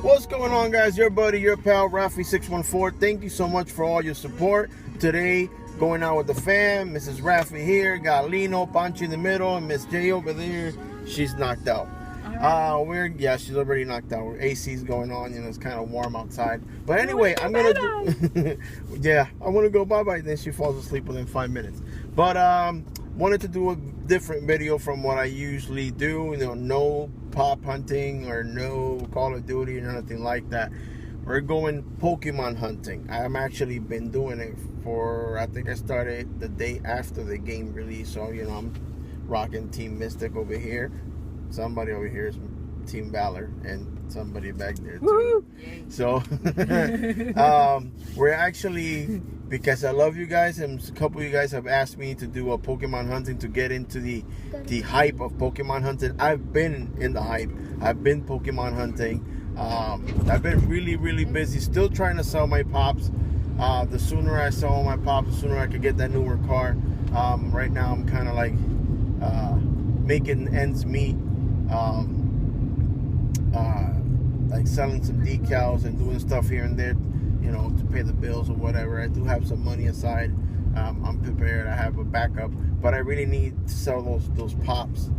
What's going on, guys? Your buddy, your pal, Rafi614. Thank you so much for all your support. Today, going out with the fam. Mrs. Rafi here, got Lino, Pancho in the middle, and Miss J over there. She's knocked out. She's already knocked out. AC's going on, it's kind of warm outside. But anyway, I'm gonna do I want to go bye-bye. Then she falls asleep within 5 minutes. But wanted to do a different video from what I usually do. No pop hunting or no Call of Duty or nothing like that. We're going Pokemon hunting. I'm actually been doing it for, I think I started the day after the game release. So, I'm rocking Team Mystic over here. Somebody over here is Team Valor, and somebody back there too. So we're actually, because I love you guys, and a couple of you guys have asked me to do a Pokemon hunting, to get into the hype of Pokemon hunting. I've been in the hype. I've been Pokemon hunting. I've been really busy, still trying to sell my pops. The sooner I sell my pops, the sooner I could get that newer car. Right now I'm kind of like making ends meet. Like selling some decals and doing stuff here and there, to pay the bills or whatever. I do have some money aside. I'm prepared. I have a backup, but I really need to sell those pops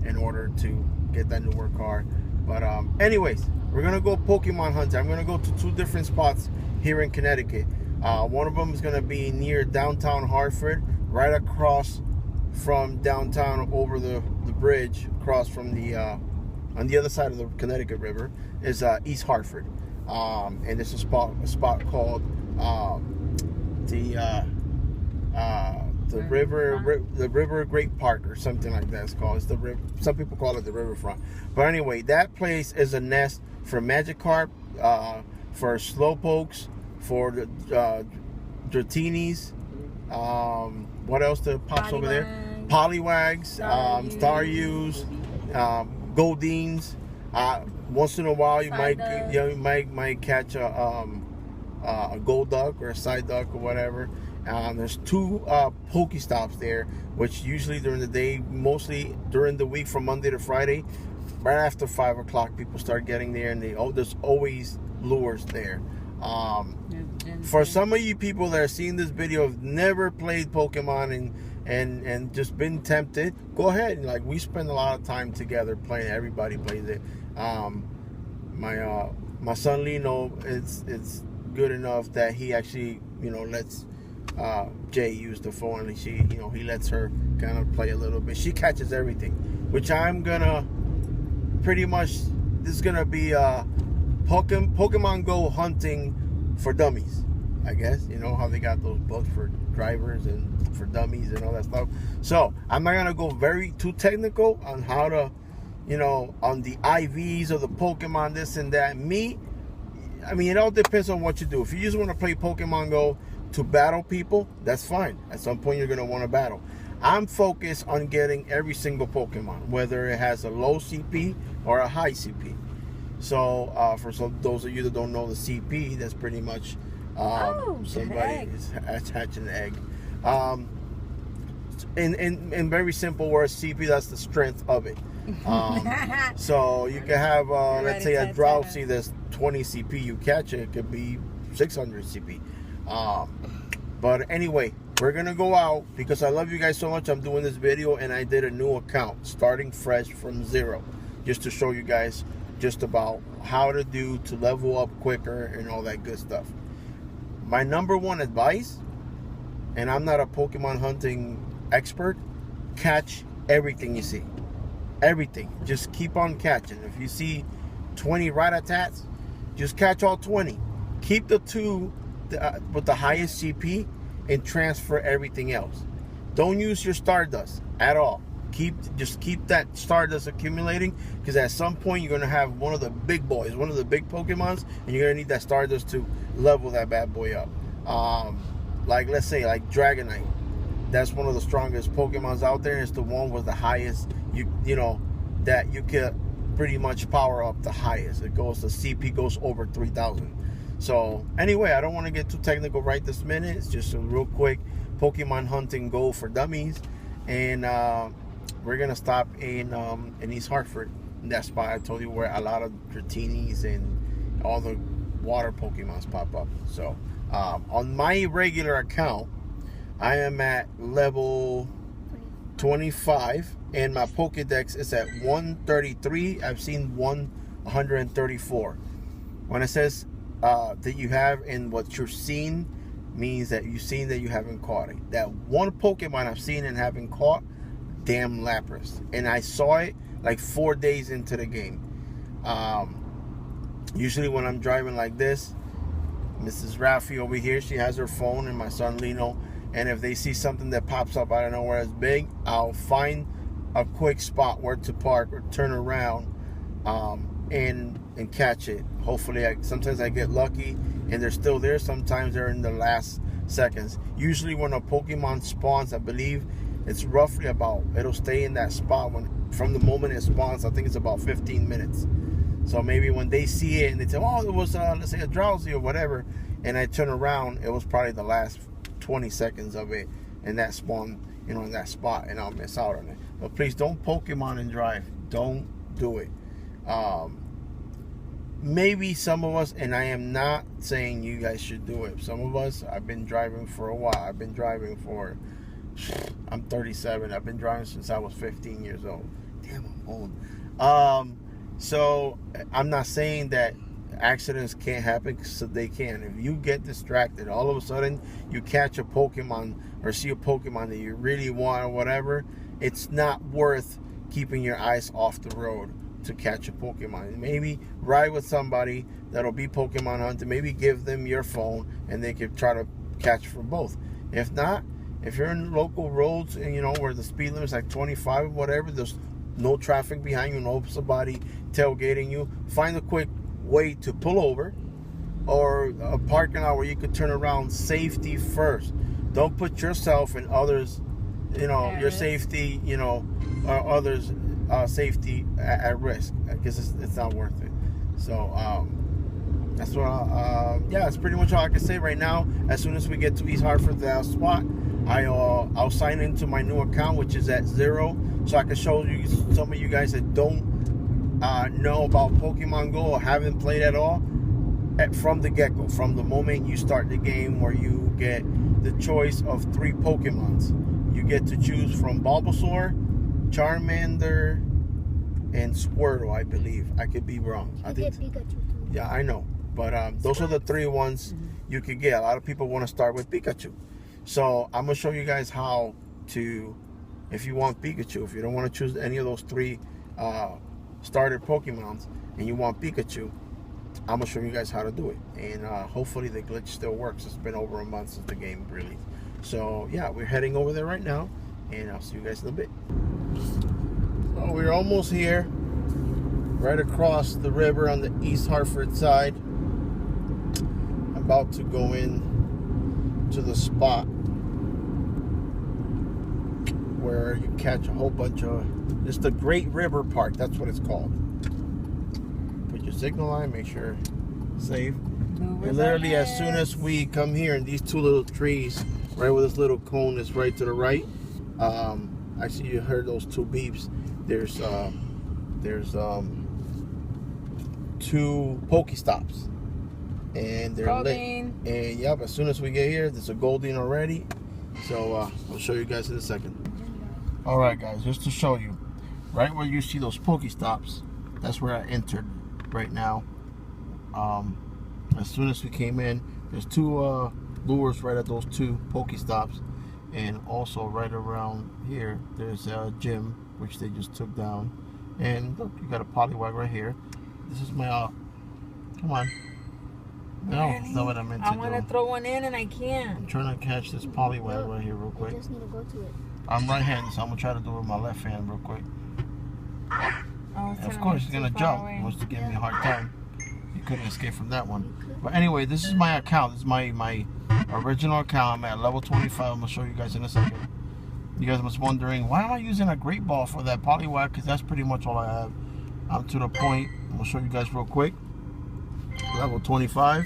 in order to get that newer car. But anyways, we're gonna go Pokemon hunting. I'm gonna go to 2 different spots here in Connecticut. One of them is gonna be near downtown Hartford, right across from downtown, over the bridge, across from the on the other side of the Connecticut River is East Hartford, and it's a spot called the River Great Park or something like that. It's called. It's the river. Some people call it the riverfront. But anyway, that place is a nest for Magikarp, for Slowpokes, for the Dratinis. What else pops over there? Poliwags, Staryus, Goldines. Once in a while, you might catch a Golduck or a Psyduck or whatever. There's 2 Pokestops there, which usually during the day, mostly during the week from Monday to Friday, right after 5 o'clock, people start getting there, and there's always lures there. For some of you people that are seeing this video, have never played Pokemon and just been tempted, go ahead. Like, we spend a lot of time together playing. Everybody plays it. My son Lino, it's good enough that he actually lets Jay use the phone, and he lets her kind of play a little bit. She catches everything, which I'm gonna pretty much, this is gonna be Pokemon Go hunting for dummies, I guess. How they got those books for drivers and for dummies and all that stuff. So I'm not gonna go too technical on how to, on the IVs of the Pokemon, this and that. It all depends on what you do. If you just want to play Pokemon Go to battle people, that's fine. At some point you're gonna want to battle. I'm focused on getting every single Pokemon, whether it has a low CP or a high CP. So for those of you that don't know the CP, that's pretty much somebody is hatching an egg. In very simple words, CP, that's the strength of it. So you can have, let's say, a Drowsy that's 20 CP. You catch it, it could be 600 CP. But anyway, we're gonna go out because I love you guys so much. I'm doing this video, and I did a new account, starting fresh from 0, just to show you guys just about how to do to level up quicker and all that good stuff. My number 1 advice, and I'm not a Pokemon hunting expert, catch everything you see. Everything. Just keep on catching. If you see 20 Rattatas, just catch all 20. Keep the 2 with the highest CP and transfer everything else. Don't use your Stardust at all. Just keep that Stardust accumulating, because at some point you're going to have one of the big boys, one of the big Pokemons, and you're going to need that Stardust to level that bad boy up. Like, let's say, like Dragonite. That's one of the strongest Pokemons out there. It's the one with the highest, that you can pretty much power up the highest. The CP goes over 3,000. So anyway, I don't want to get too technical right this minute. It's just a real quick Pokemon hunting go for dummies. And we're gonna stop in East Hartford. that spot I told you where a lot of Dratini's and all the water Pokemons pop up. So on my regular account, I am at level 25, and my Pokedex is at 133. I've seen 134. When it says that you have and what you're seeing, means that you've seen that you haven't caught it. That one Pokemon I've seen and haven't caught, damn Lapras, and I saw it like 4 days into the game. Usually when I'm driving like this, Mrs. Raffi over here, she has her phone, and my son Lino, and if they see something that pops up out of nowhere as big, I'll find a quick spot where to park or turn around and catch it. Hopefully, sometimes I get lucky and they're still there. Sometimes they're in the last seconds. Usually when a Pokemon spawns, I believe it's roughly about, it'll stay in that spot from the moment it spawns. I think it's about 15 minutes. So maybe when they see it and they say, oh, it was, let's say, a drowsy or whatever, and I turn around, it was probably the last 20 seconds of it, and that spawn, in that spot, and I'll miss out on it. But please don't Pokemon and drive. Don't do it. Maybe some of us, and I am not saying you guys should do it. Some of us, I've been driving for a while. I've been driving I'm 37. I've been driving since I was 15 years old. Damn, I'm old. So I'm not saying that accidents can't happen, because they can. If you get distracted, all of a sudden you catch a Pokemon or see a Pokemon that you really want or whatever, it's not worth keeping your eyes off the road to catch a Pokemon. Maybe ride with somebody that'll be Pokemon hunting. Maybe give them your phone and they can try to catch for both. If not, if you're in local roads and where the speed limit is like 25 or whatever, there's no traffic behind you, no somebody tailgating you, find a quick way to pull over, or a parking lot where you could turn around. Safety first. Don't put yourself and others, your safety, or others' safety at risk, because it's not worth it. So that's what that's pretty much all I can say right now. As soon as we get to East Hartford, that spot, I'll sign into my new account, which is at 0, so I can show you, some of you guys that don't know about Pokemon Go or haven't played at all, from the get-go, from the moment you start the game, where you get the choice of 3 Pokemons. You get to choose from Bulbasaur, Charmander, and Squirtle, I believe. I could be wrong. I think Pikachu too. Yeah, I know. But those are the 3 ones you could get. A lot of people want to start with Pikachu. So I'm going to show you guys how to, if you want Pikachu, if you don't want to choose any of those 3 starter Pokemons and you want Pikachu, I'm going to show you guys how to do it. And hopefully the glitch still works. It's been over a month since the game released. So yeah, we're heading over there right now, and I'll see you guys in a bit. So we're almost here, right across the river on the East Hartford side. About to go in to the spot where you catch a whole bunch of, it's the Great River Park, that's what it's called. Put your signal line, make sure it's safe. And literally as soon as we come here, and these 2 little trees, right where this little cone is right to the right, actually you heard those 2 beeps. There's 2 Pokestops, and they're lit. And yep, as soon as we get here, there's a Goldeen already. So I'll show you guys in a second. All right, guys, just to show you, right where you see those Pokestops, that's where I entered right now. As soon as we came in, there's 2 lures right at those 2 Pokestops, and also right around here there's a gym which they just took down. And look, you got a Poliwag right here. This is my come on. No, that's not what I meant to do. I want to throw one in and I can't. I'm trying to catch this Poliwag right here real quick. You just need to go to it. I'm right-handed, so I'm gonna try to do it with my left hand real quick. Oh, of course, he's gonna jump. He wants to give me a hard time. You couldn't escape from that one. But anyway, this is my account. This is my original account. I'm at level 25. I'm gonna show you guys in a second. You guys must wondering, why am I using a Great Ball for that Poliwag? Because that's pretty much all I have. I'm to the point. I'm gonna show you guys real quick. Level 25.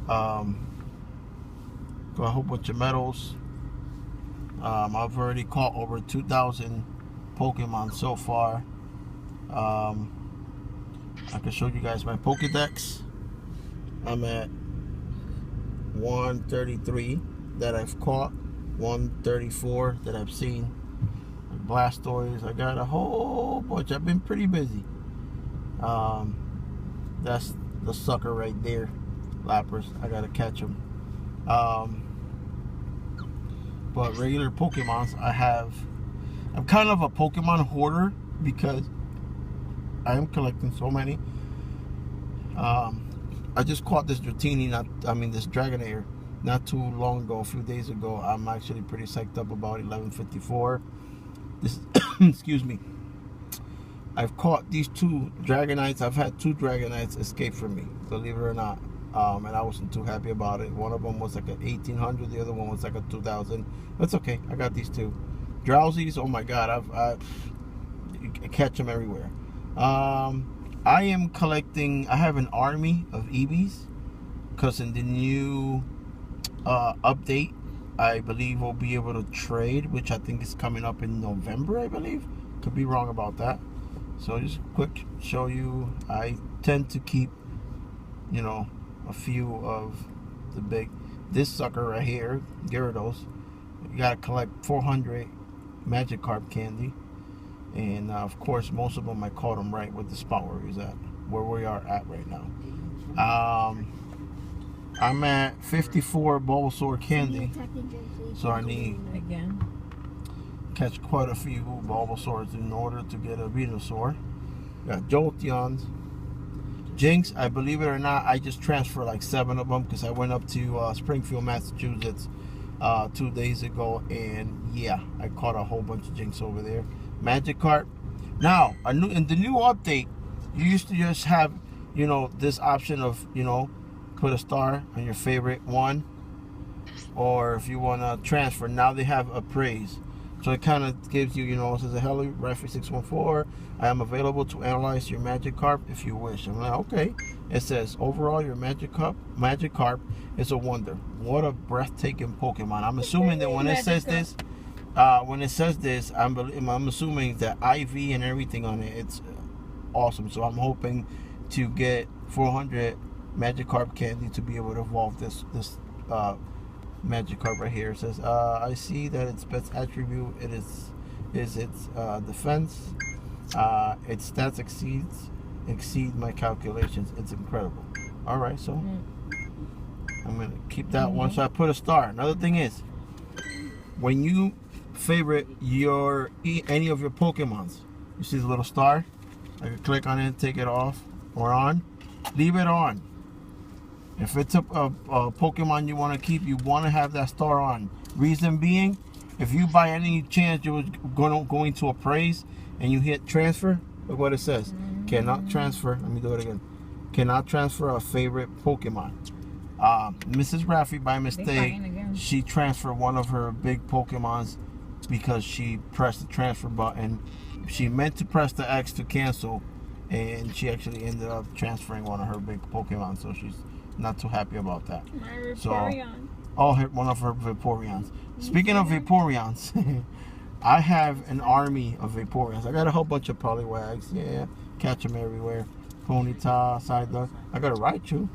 Got a whole bunch of medals. I've already caught over 2,000 Pokemon so far. I can show you guys my Pokedex. I'm at 133 that I've caught, 134 that I've seen. Blastoise, I got a whole bunch. I've been pretty busy. That's the sucker right there, Lappers. I gotta catch them. But regular Pokemons, I'm kind of a Pokemon hoarder because I am collecting so many. I just caught this Dratini, this Dragonair, not too long ago, a few days ago. I'm actually pretty psyched up about 1154. This, excuse me. I've caught these 2 Dragonites. I've had 2 Dragonites escape from me, believe it or not. And I wasn't too happy about it. One of them was like an 1800, the other one was like a 2000. That's okay. I got these 2. Drowsies, oh my God, I catch them everywhere. I am collecting. I have an army of Eevees because in the new update, I believe we'll be able to trade, which I think is coming up in November, I believe. Could be wrong about that. So just quick show you, I tend to keep, a few of the big, this sucker right here, Gyarados. You gotta collect 400 Magikarp candy. And of course, most of them I caught them right with the spot where we are at right now. I'm at 54 Bulbasaur candy, so I need catch quite a few Bulbasaurs in order to get a Venusaur. Got Jolteons, Jinx. I believe it or not, I just transferred like 7 of them because I went up to Springfield, Massachusetts 2 days ago, and yeah, I caught a whole bunch of Jinx over there. Magikarp. Now, in the new update, you used to just have, this option of, put a star on your favorite one, or if you want to transfer. Now they have appraise, so it kind of gives you, it says, "Hello, Referee 614. I am available to analyze your Magikarp if you wish." I'm like, okay. It says, "Overall, your Magikarp is a wonder. What a breathtaking Pokemon." I'm assuming that when it says this. I'm assuming that IV and everything on it, it's awesome. So I'm hoping to get 400 Magikarp candy to be able to evolve this Magikarp right here. It says, I see that its best attribute is its defense. Its stats exceed my calculations. It's incredible. All right, so I'm gonna keep that one. So I put a star. Another thing is, when you favorite any of your Pokemons, you see the little star, I can click on it, take it off or on, leave it on. If it's a Pokemon you want to keep, you want to have that star on. Reason being, if you by any chance you're going to appraise and you hit transfer, look what it says. Cannot transfer. Let me do it again. Cannot transfer a favorite Pokemon. Mrs. Raffi, by mistake, she transferred one of her big Pokemons because she pressed the transfer button. She meant to press the X to cancel, and she actually ended up transferring one of her big Pokemon, so she's not too happy about that. My Vaporeon. One of her Vaporeons. Speaking of Vaporeons, I have an army of Vaporeons. I got a whole bunch of Poliwags. Yeah, catch them everywhere. Ponyta, Psyduck. I got a Raichu.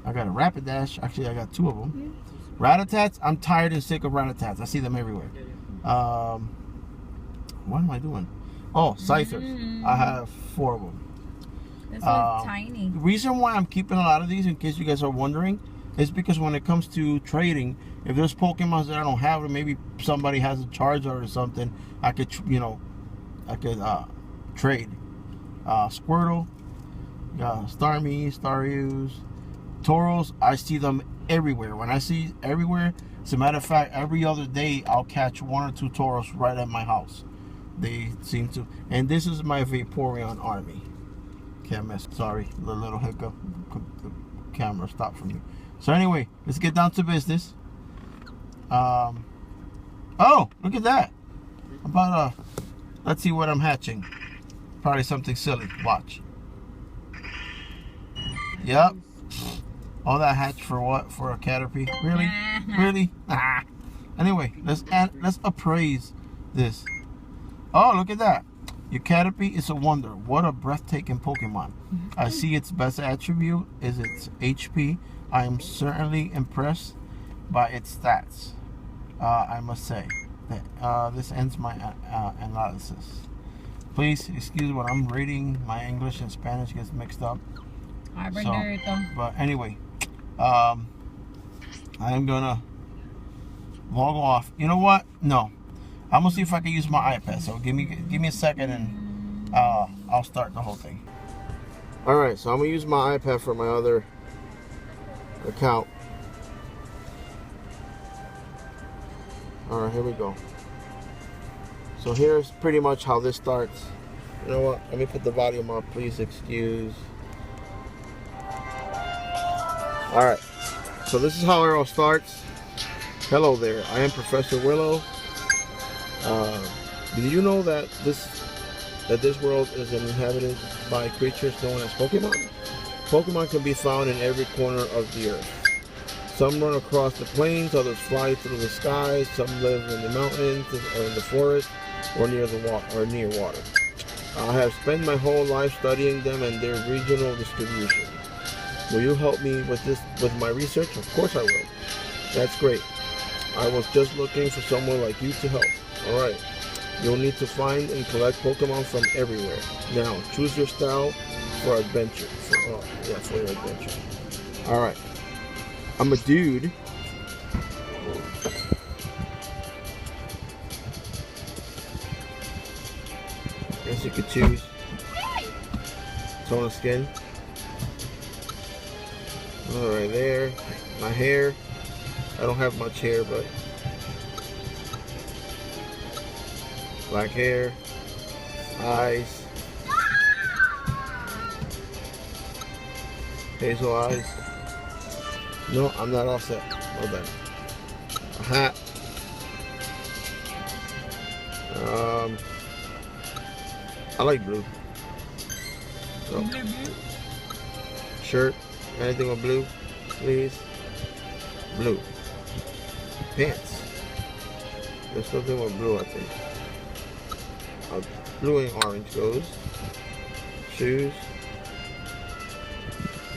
I got a Rapidash. Actually, I got 2 of them. Rattatats. I'm tired and sick of Rattatats. I see them everywhere. What am I doing? Oh, Scythers. I have 4 of them. This one's tiny. The reason why I'm keeping a lot of these, in case you guys are wondering, is because when it comes to trading, if there's Pokemon that I don't have, or maybe somebody has a Charizard or something, I could, trade. Squirtle, Starmie, Staryu, Tauros. I see them everywhere. When I see everywhere, as a matter of fact, every other day I'll catch 1 or 2 Tauros right at my house. They seem to, and this is my Vaporeon army. Can't mess. Sorry, the little hiccup. The camera stopped for me. So anyway, let's get down to business. Oh, look at that. About let's see what I'm hatching. Probably something silly. Watch. Yep. All that hatch for what? For a Caterpie? Really? Really? Anyway, let's appraise this. Oh, look at that. Your Caterpie is a wonder. What a breathtaking Pokemon. I see its best attribute is its HP. I am certainly impressed by its stats. I must say that this ends my analysis. Please excuse when I'm reading. My English and Spanish gets mixed up. But anyway, I am gonna log off. You know what? No, I'm gonna see if I can use my iPad. So give me a second, and I'll start the whole thing. All right, so I'm gonna use my iPad for my other account. All right, here we go. So here's pretty much how this starts. You know what? Let me put the volume up. Please excuse. All right. So this is how it all starts. Hello there. I am Professor Willow. Did you know that this world is inhabited by creatures known as Pokemon? Pokemon can be found in every corner of the earth. Some run across the plains, others fly through the skies, some live in the mountains or in the forest or near water. I have spent my whole life studying them and their regional distribution. Will you help me with my research? Of course I will. That's great. I was just looking for someone like you to help. Alright. You'll need to find and collect Pokemon from everywhere. Now, choose your style for adventure. For your adventure. Alright. I'm a dude. Guess you could choose tone of skin. Alright, there. My hair. I don't have much hair, but black hair. Eyes. Hazel eyes. No, I'm not all set. Well done. A hat. I like blue. So, shirt. Anything with blue, please. Blue. Pants. There's something with blue, I think. Blue and orange goes. Shoes.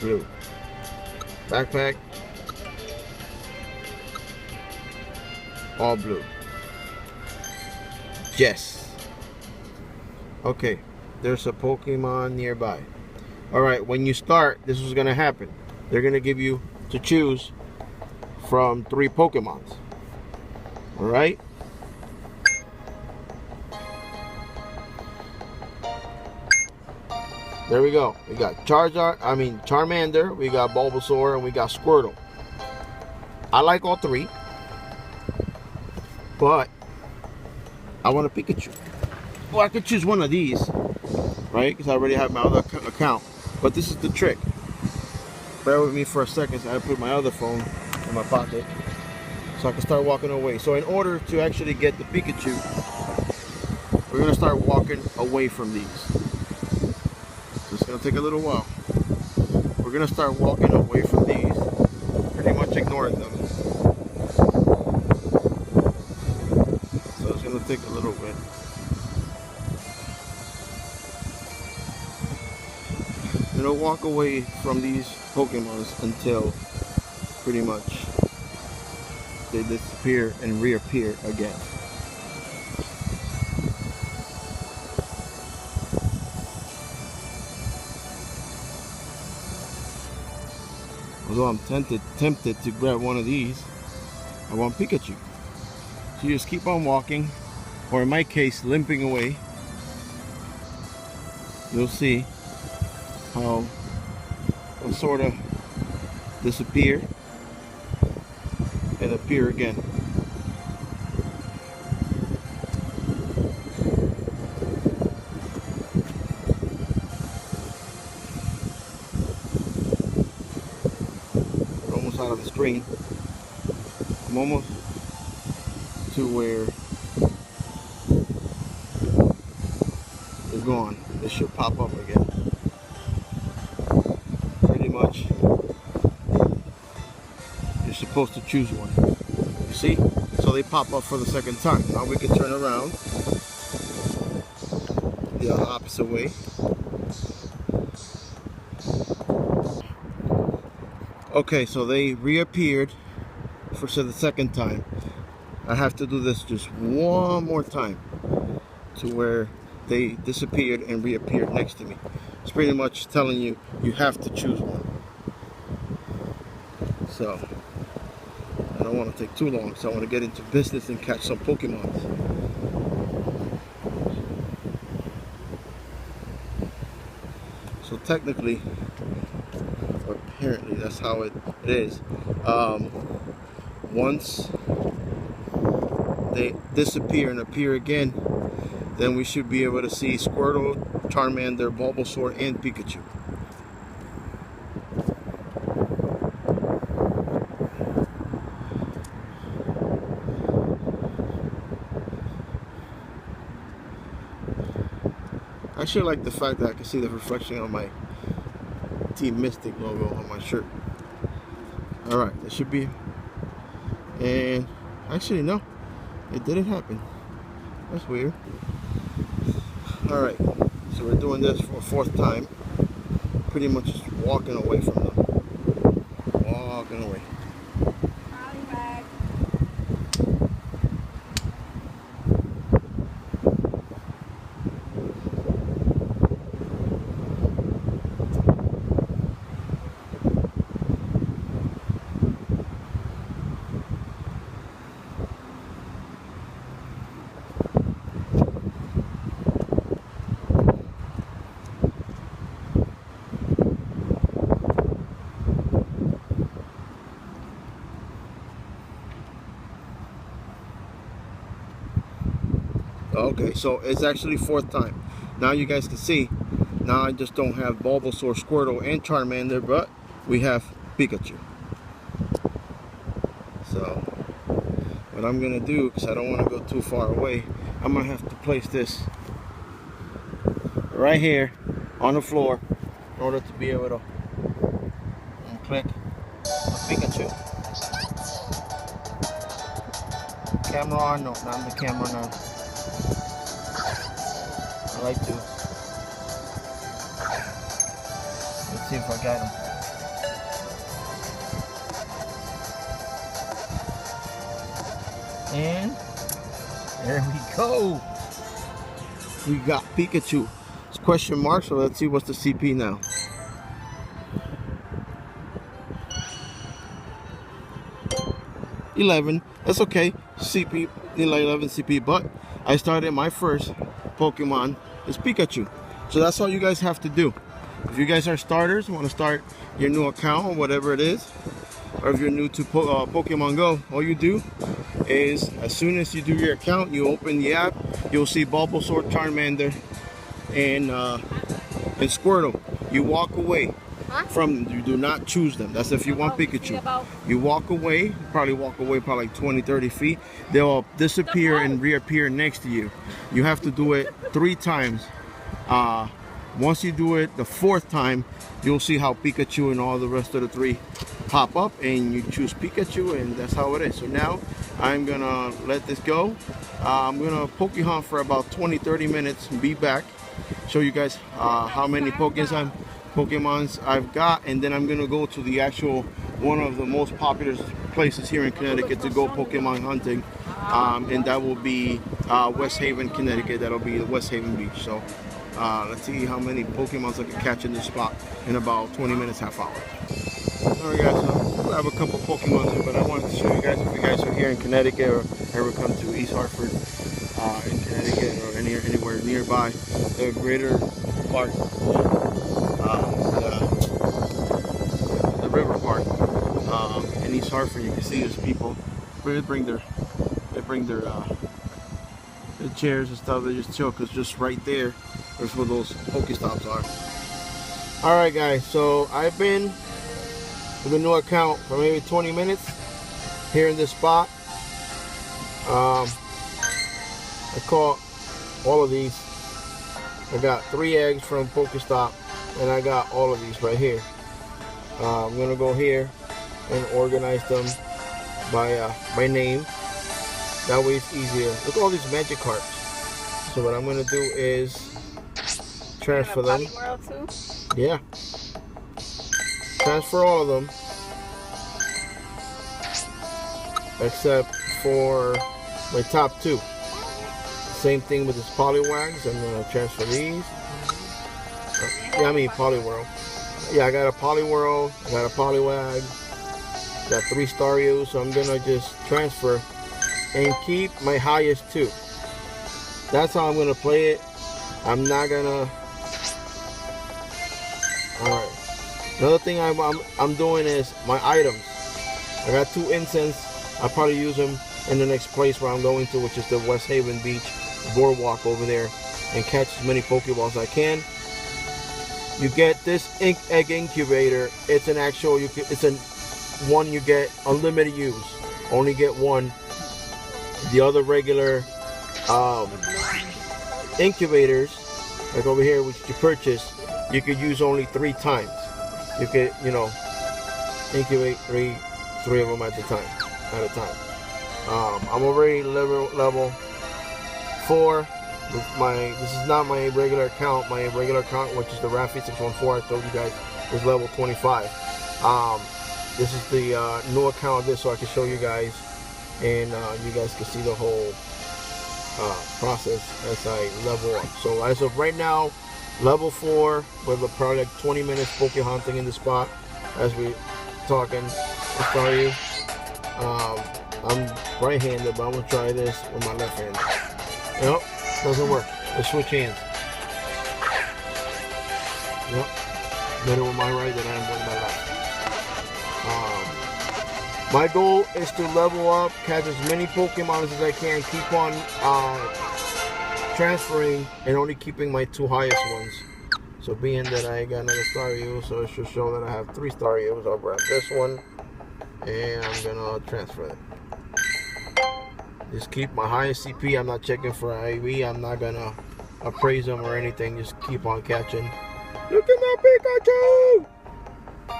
Blue. Backpack. All blue. Yes. Okay. There's a Pokemon nearby. Alright, when you start, this is going to happen. They're going to give you to choose from 3 Pokemons. Alright? There we go. We got Charmander, we got Bulbasaur, and we got Squirtle. I like all 3. But I want a Pikachu. Well, I could choose one of these, right? Because I already have my other account. But this is the trick. Bear with me for a second. So I put my other phone in my pocket so I can start walking away. So in order to actually get the Pikachu, we're going to start walking away from these. So it's going to take a little while. We're going to start walking away from these, pretty much ignoring them. So it's going to take a little bit. I'm going to walk away from these Pokemons until pretty much they disappear and reappear again. Although I'm tempted to grab one of these, I want Pikachu. So you just keep on walking, or in my case, limping away. You'll see how it'll sort of disappear and appear again. We're almost out of the screen. I'm almost to where it's gone. It should pop up again. Pretty much you're supposed to choose one. You see? So they pop up for the second time. Now we can turn around the opposite way. Okay, so they reappeared for the second time. I have to do this just one more time to where they disappeared and reappeared next to me. It's pretty much telling you you have to choose one. So I don't want to take too long, so I want to get into business and catch some Pokemon. So technically, or apparently that's how it is. Once they disappear and appear again, then we should be able to see Squirtle, Charmander, Bulbasaur, and Pikachu. I actually like the fact that I can see the reflection on my Team Mystic logo on my shirt. Alright, that should be. And actually, no, it didn't happen. That's weird. Alright, so we're doing this for a fourth time. Pretty much just walking away from them. Walking away. Okay, so it's actually fourth time. Now you guys can see, now I just don't have Bulbasaur, Squirtle, and Charmander, but we have Pikachu. So what I'm gonna do, because I don't want to go too far away, I'm gonna have to place this right here on the floor in order to be able to click the Pikachu. Camera on? No, not the camera on. I like to. Let's see if I got him. And there we go. We got Pikachu. It's question mark, so let's see what's the CP now. $11. That's okay. CP 11 CP, but I started my first Pokemon is Pikachu. So that's all you guys have to do. If you guys are starters, want to start your new account or whatever it is, or if you're new to Pokemon Go, all you do is as soon as you do your account, you open the app, you'll see Bulbasaur, Charmander, and Squirtle. You walk away from them. You do not choose them. That's if you want Pikachu. You walk away, probably like 20, 30 feet. They'll disappear and reappear next to you. You have to do it 3 times. Once you do it the 4th time, you'll see how Pikachu and all the rest of the 3 pop up, and you choose Pikachu, and that's how it is. So now I'm gonna let this go. I'm gonna Pokehunt for about 20-30 minutes and be back, show you guys how many Pokemons I've got, and then I'm gonna go to the actual one of the most popular places here in Connecticut to go Pokemon hunting, and that will be West Haven, Connecticut. That'll be West Haven Beach. So let's see how many Pokemons I can catch in this spot in about 20 minutes, half hour. Alright guys, so I have a couple Pokemon here, but I wanted to show you guys, if you guys are here in Connecticut or ever come to East Hartford in Connecticut or anywhere nearby, the Greater Park, the River Park in East Hartford, you can see there's people. They bring their chairs and stuff. They just chill, because just right there is where those Pokestops are. Alright guys, so I've been with a new account for maybe 20 minutes here in this spot. I caught all of these. I got 3 eggs from Pokestop, and I got all of these right here. I'm gonna go here and organize them by name. That way it's easier. Look at all these Magikarps. So what I'm gonna do is transfer them. World too? Yeah. Transfer all of them. Except for my top two. Same thing with this Poliwags. I'm going to transfer these. Yeah, I mean Poliwhirl. Yeah, I got a Poliwhirl. I got a Poliwag. Got 3 Starios. So I'm going to just transfer and keep my highest 2. That's how I'm going to play it. I'm not going to... Alright. Another thing I'm doing is my items. I got 2 incense. I'll probably use them in the next place where I'm going to, which is the West Haven Beach boardwalk over there, and catch as many Pokeballs as I can. You get this egg incubator. It's an actual, it's a one you get unlimited use. Only get one. The other regular incubators, like over here, which you purchase, you could use only 3 times. You could, you know, incubate three of them at a time. I'm already level 4. This is not my regular account. My regular account, which is the Raffy 614, I told you guys, is level 25. This is the new account of this, so I can show you guys, and you guys can see the whole process as I level up. So as of right now, level 4 with probably like 20 minutes poke hunting in the spot as we talking. I'll tell you. I'm right-handed, but I'm gonna try this with my left hand. Nope, doesn't work. Let's switch hands. Yep, better with my right than I am with my left. My goal is to level up, catch as many Pokemon as I can, keep on transferring, and only keeping my 2 highest ones. So being that I got another Stario, so it should show that I have 3 Starios. I'll grab this one, and I'm gonna transfer it. Just keep my highest CP. I'm not checking for IV. I'm not gonna appraise them or anything. Just keep on catching. Look at my Pikachu!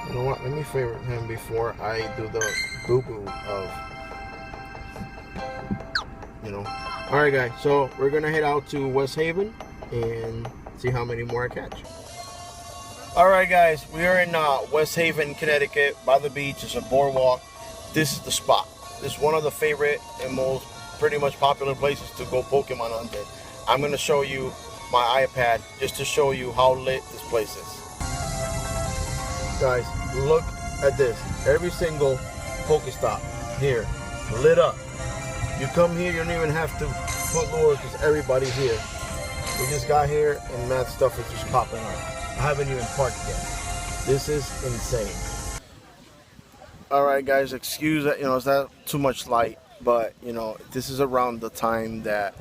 You know what? Let me favorite him before I do the boo-boo of, you know. Alright guys, so we're gonna head out to West Haven and see how many more I catch. Alright guys, we are in West Haven, Connecticut, by the beach. It's a boardwalk. This is the spot. This is one of the favorite and most pretty much popular places to go Pokemon hunting. I'm going to show you my iPad just to show you how lit this place is. Guys, look at this. Every single Pokestop here, lit up. You come here, you don't even have to put lures because everybody's here. We just got here and mad stuff is just popping up. I haven't even parked yet. This is insane. Alright guys, excuse that, you know, it's not too much light, but you know, this is around the time that,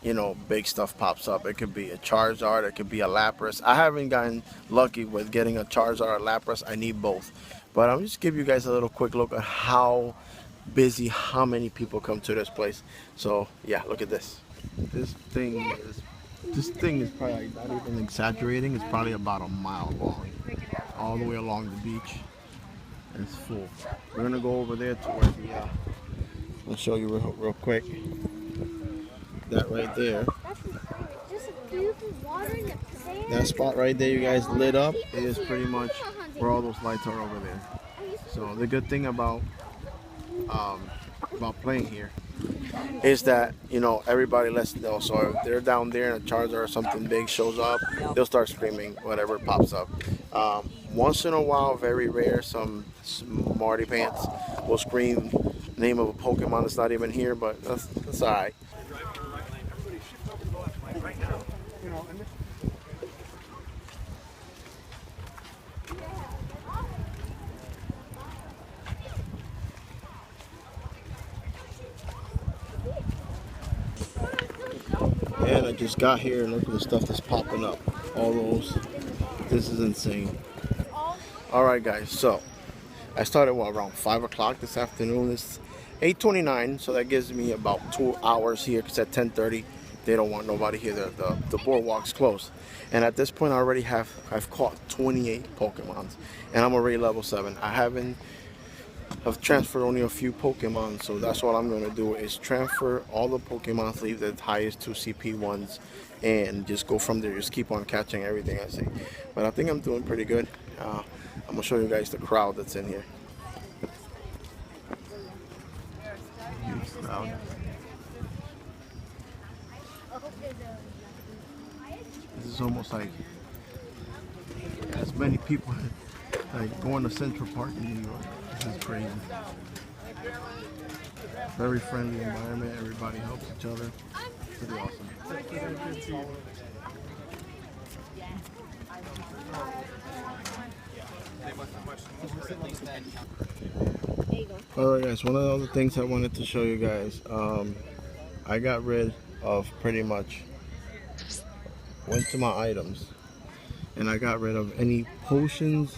you know, big stuff pops up. It could be a Charizard, it could be a Lapras. I haven't gotten lucky with getting a Charizard or a Lapras. I need both. But I'm just give you guys a little quick look at how busy, how many people come to this place. So yeah, look at this. This thing is probably not even exaggerating. It's probably about a mile long, all the way along the beach. It's full. We're gonna go over there to where the I'll show you real quick. That right there. That spot right there, you guys lit up, is pretty much where all those lights are over there. So the good thing about playing here is that, you know, everybody lets know. So if they're down there and a Charizard or something big shows up, they'll start screaming whatever pops up. Once in a while, very rare, some smarty pants will scream the name of a Pokemon that's not even here, but that's alright. And I just got here and look at the stuff that's popping up. All those. This is insane. Alright guys, so I started around 5 o'clock this afternoon. It's 8:29, so that gives me about 2 hours here because at 10:30 they don't want nobody here. The boardwalk's closed. And at this point I've caught 28 Pokemons and I'm already level 7. I haven't I've transferred only a few Pokemon, so that's what I'm gonna do is transfer all the Pokemon, leave the highest 2 CP ones, and just go from there. Just keep on catching everything I see. But I think I'm doing pretty good. I'm gonna show you guys the crowd that's in here. Huge crowd. This is almost like as many people like going to Central Park in New York. This is crazy. Very friendly environment. Everybody helps each other. Pretty awesome. Alright guys, one of the other things I wanted to show you guys, I got rid of pretty much, went to my items, and I got rid of any potions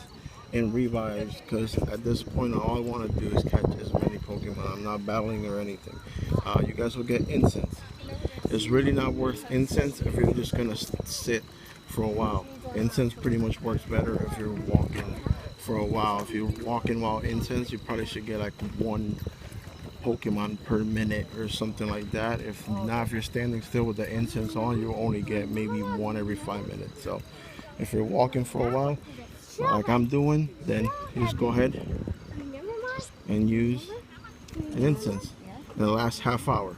and revives, because at this point all I want to do is catch as many Pokemon. I'm not battling or anything. You guys will get incense. It's really not worth incense if you're just gonna sit for a while. Incense pretty much works better if you're walking for a while. If you're walking while incense, you probably should get like 1 Pokemon per minute or something like that. If not, if you're standing still with the incense on, you'll only get maybe 1 every 5 minutes. So if you're walking for a while, like I'm doing, then you just go ahead and use an incense in the last half hour.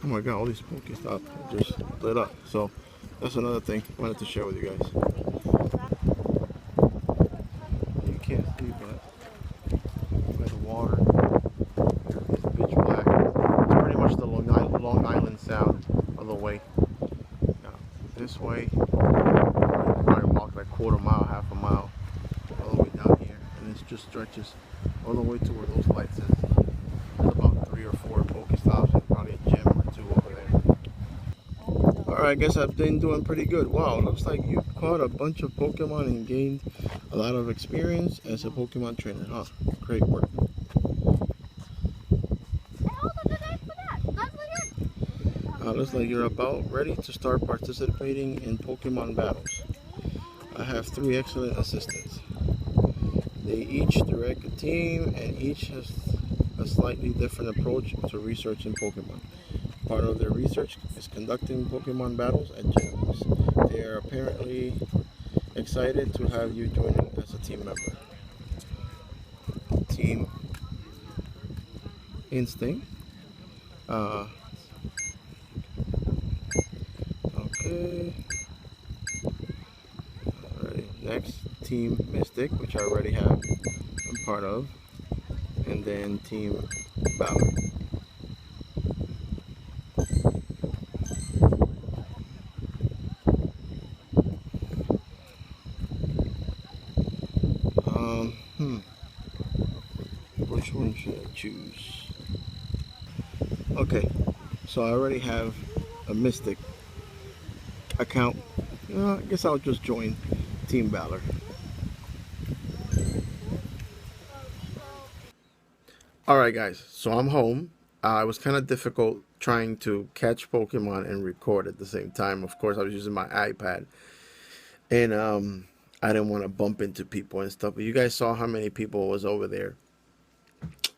Oh my god, all these Pokestops just lit up. So that's another thing I wanted to share with you guys. You can't see, but by the water, it's pitch black. It's pretty much the Long Island Sound all the way. Now, this way, you probably walk like 1/4 mile, half a mile, all the way down here, and it just stretches all the way to where those lights is. There's about 3 or 4 Pokestops and probably a gym or 2 over there. Alright, I guess I've been doing pretty good. Wow, looks like you caught a bunch of Pokemon and gained a lot of experience as a Pokemon trainer. Huh, great work. Looks like you're about ready to start participating in Pokemon battles. I have 3 excellent assistants. They each direct a team and each has a slightly different approach to researching Pokemon. Part of their research is conducting Pokemon battles at gyms. They are apparently excited to have you joining as a team member. Team Instinct. Okay. Alright, next Team Mystic, which I already have. I'm part of. And then Team Valor. Which one should I choose? Okay, so I already have a Mystic account. I guess I'll just join Team Valor. Alright guys, so I'm home. It was kind of difficult trying to catch Pokemon and record at the same time. Of course, I was using my iPad. And I didn't want to bump into people and stuff. But you guys saw how many people was over there.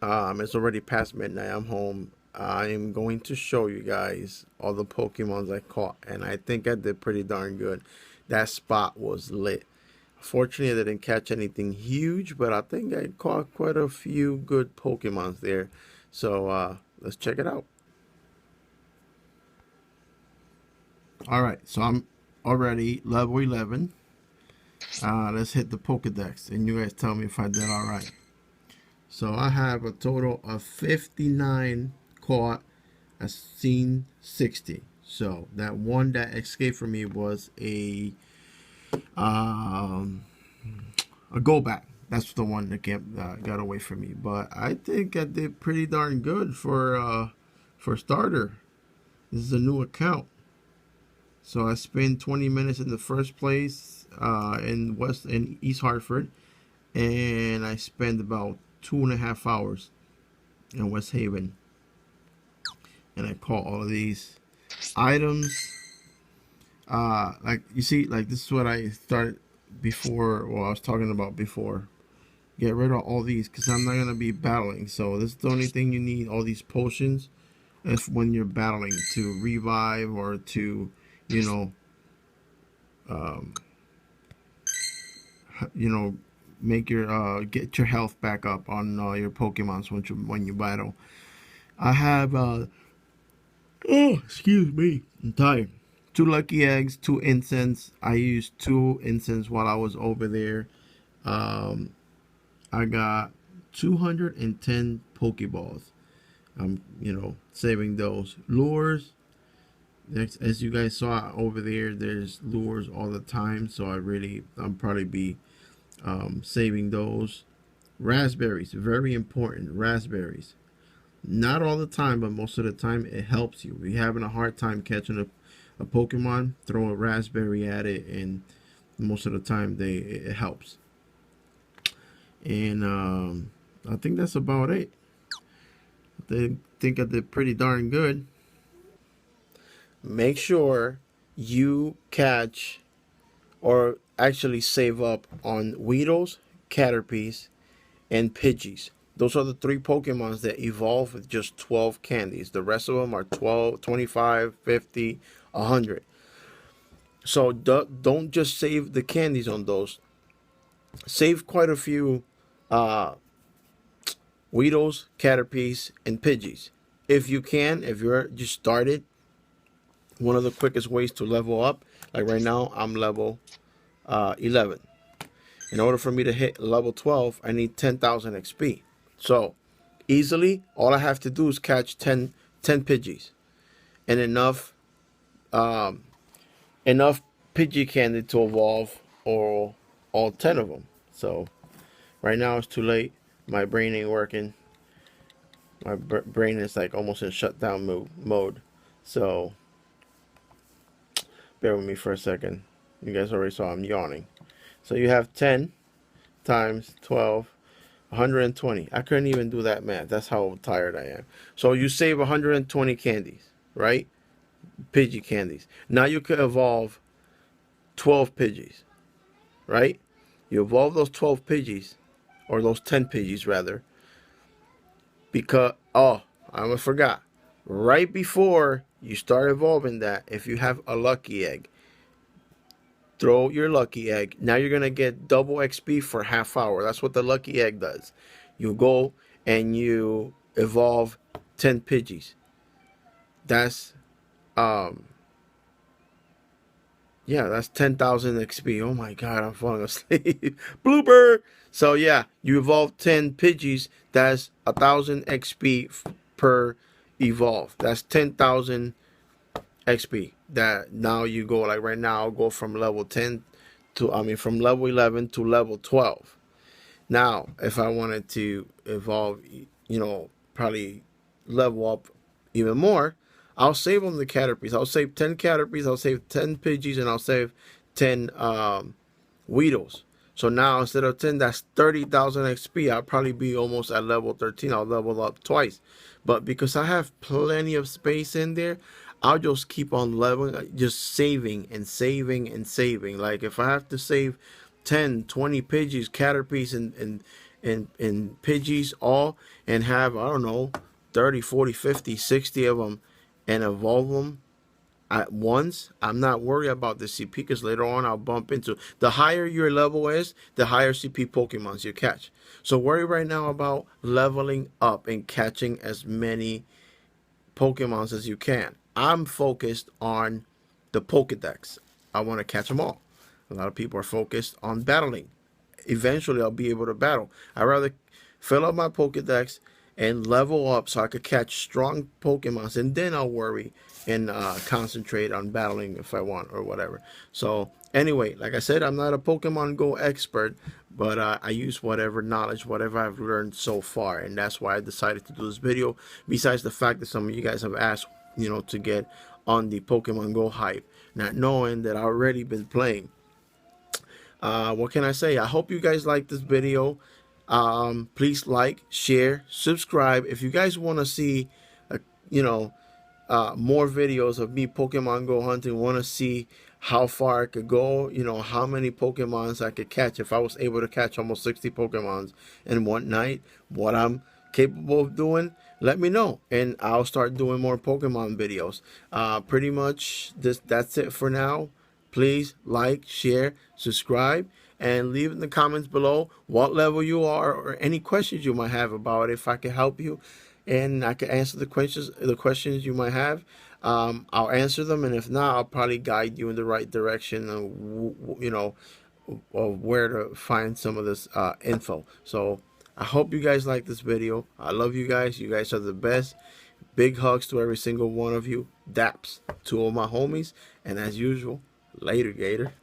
It's already past midnight. I'm home. I am going to show you guys all the Pokemons I caught. And I think I did pretty darn good. That spot was lit. Fortunately, I didn't catch anything huge, but I think I caught quite a few good Pokemons there. So let's check it out. Alright, so I'm already level 11. Let's hit the Pokedex, and you guys tell me if I did alright. So I have a total of 59 caught. I've seen 60. So that one that escaped from me was a go back. That's the one that got away from me. But I think I did pretty darn good for starter. This is a new account. So I spent 20 minutes in the first place in East Hartford, and I spent about 2.5 hours in West Haven, and I caught all of these items. Like you see, like this is what I started before. Well, I was talking about before get rid of all these because I'm not gonna be battling. So this is the only thing you need. All these potions, is when you're battling to revive or to, you know, make your get your health back up on your Pokemons when you battle. I have oh, excuse me, I'm tired. 2 lucky eggs, 2 incense. I used 2 incense while I was over there. I got 210 Pokeballs. I'm, saving those. Lures. Next, as you guys saw over there, there's lures all the time. So I'm probably be saving those. Raspberries, very important. Raspberries. Not all the time, but most of the time it helps you. If you're having a hard time catching a Pokemon, throw a raspberry at it, and most of the time it helps. And I think that's about it. I think I did pretty darn good. Make sure you catch or actually save up on Weedles, Caterpies, and Pidgeys. Those are the 3 Pokemons that evolve with just 12 candies. The rest of them are 12, 25, 50, 100. So don't just save the candies on those. Save quite a few Weedles, Caterpies, and Pidgeys. If you can, if you're just started, one of the quickest ways to level up, like right now, I'm level 11. In order for me to hit level 12, I need 10,000 XP. So, easily, all I have to do is catch 10 Pidgeys. And enough Pidgey candy to evolve or all 10 of them. So, right now it's too late. My brain ain't working. My brain is like almost in shutdown mode. So, bear with me for a second. You guys already saw I'm yawning. So you have 10 times 12, 120. I couldn't even do that math. That's how tired I am. So you save 120 candies, right? Pidgey candies. Now you could evolve 12 Pidgeys, right? You evolve those 12 Pidgeys, or those 10 Pidgeys rather, because, oh, I almost forgot. Right before you start evolving that, if you have a lucky egg, throw your lucky egg. Now you're going to get double XP for half hour. That's what the lucky egg does. You go and you evolve 10 Pidgeys. That's, yeah, that's 10,000 XP. Oh my God, I'm falling asleep. Blooper! So yeah, you evolve 10 Pidgeys. That's 1,000 XP per evolve. That's 10,000 XP. That now you go, like right now, I'll go from level 10 to, from level 11 to level 12. Now, if I wanted to evolve, probably level up even more, I'll save on the Caterpies. I'll save 10 Caterpies, I'll save 10 Pidgeys, and I'll save 10 Weedles. So now, instead of 10, that's 30,000 XP. I'll probably be almost at level 13. I'll level up twice. But because I have plenty of space in there, I'll just keep on leveling, just saving and saving and saving. Like if I have to save 10, 20 Pidgeys, Caterpies, and Pidgeys all, and have, I don't know, 30, 40, 50, 60 of them, and evolve them at once, I'm not worried about the CP, because later on I'll bump into, the higher your level is, the higher CP Pokemons you catch. So worry right now about leveling up and catching as many Pokemons as you can. I'm focused on the Pokedex. I want to catch them all. A lot of people are focused on battling. Eventually I'll be able to battle. I'd rather fill up my Pokedex and level up so I could catch strong Pokemons, and then I'll worry and concentrate on battling if I want or whatever. So anyway, like I said, I'm not a Pokemon Go expert, but I use whatever knowledge, whatever I've learned so far, and that's why I decided to do this video. Besides the fact that some of you guys have asked, to get on the Pokemon Go hype, not knowing that I've already been playing. What can I say? I hope you guys like this video. Please like, share, subscribe. If you guys want to see, more videos of me Pokemon Go hunting, want to see how far I could go, you know, how many Pokemons I could catch. If I was able to catch almost 60 Pokemons in one night, what I'm capable of doing, let me know, and I'll start doing more Pokemon videos. Pretty much that's it for now. Please like, share, subscribe, and leave in the comments below what level you are or any questions you might have about it, if I can help you and I can answer the questions you might have. I'll answer them, and if not, I'll probably guide you in the right direction of, you know, of where to find some of this info. So I hope you guys like this video. I love you guys. You guys are the best. Big hugs to every single one of you. Daps to all my homies. And as usual, later, Gator.